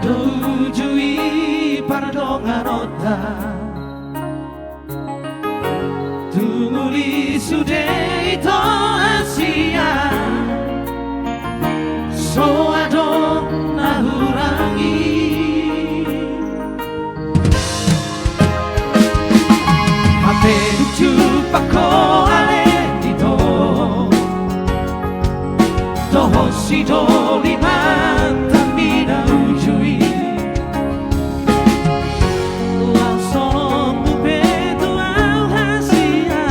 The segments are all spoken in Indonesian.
tujui pardonganota tunguli sude to asia so adon nahurangi ate lucu pako ale dito toho si do liman tamina ujui langsung beto alhasia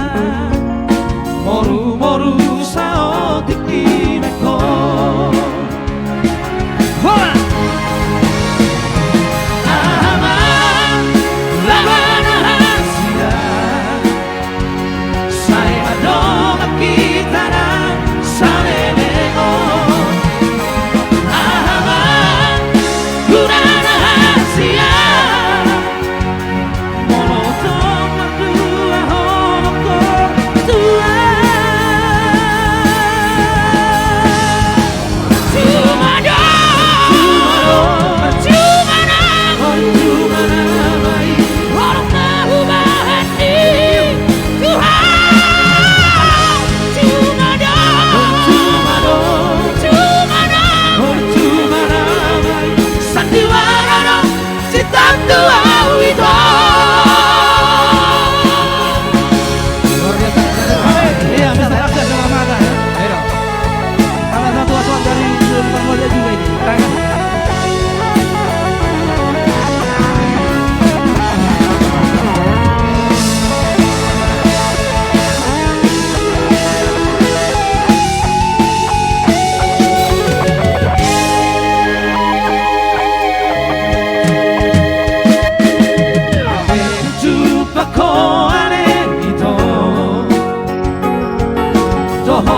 moru moru sao dikti meko hola aman lawan hasia saya adong kita dan salelego aman kurang hasia molotov berdua hoko tua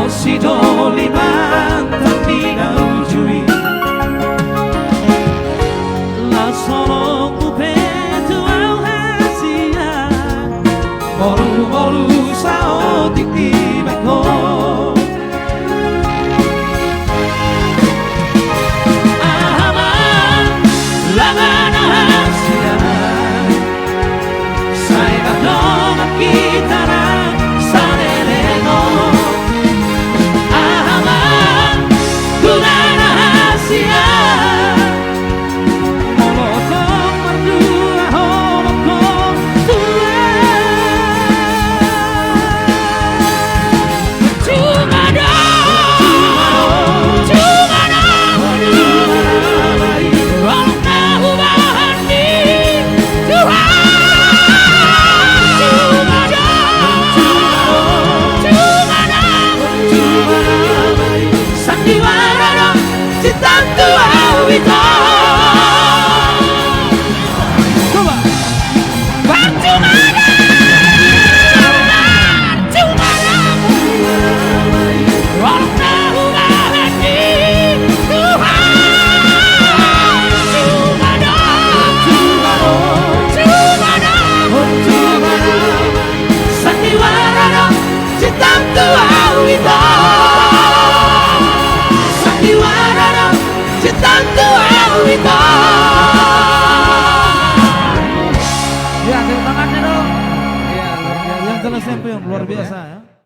si do liman tamina ujui la solo upetu alhasia moru moru sao dikti meko aman lawan hasia saya dong kita salelego Ya, terima kasih dong. Ya, yang jelas yang luar biasa ya.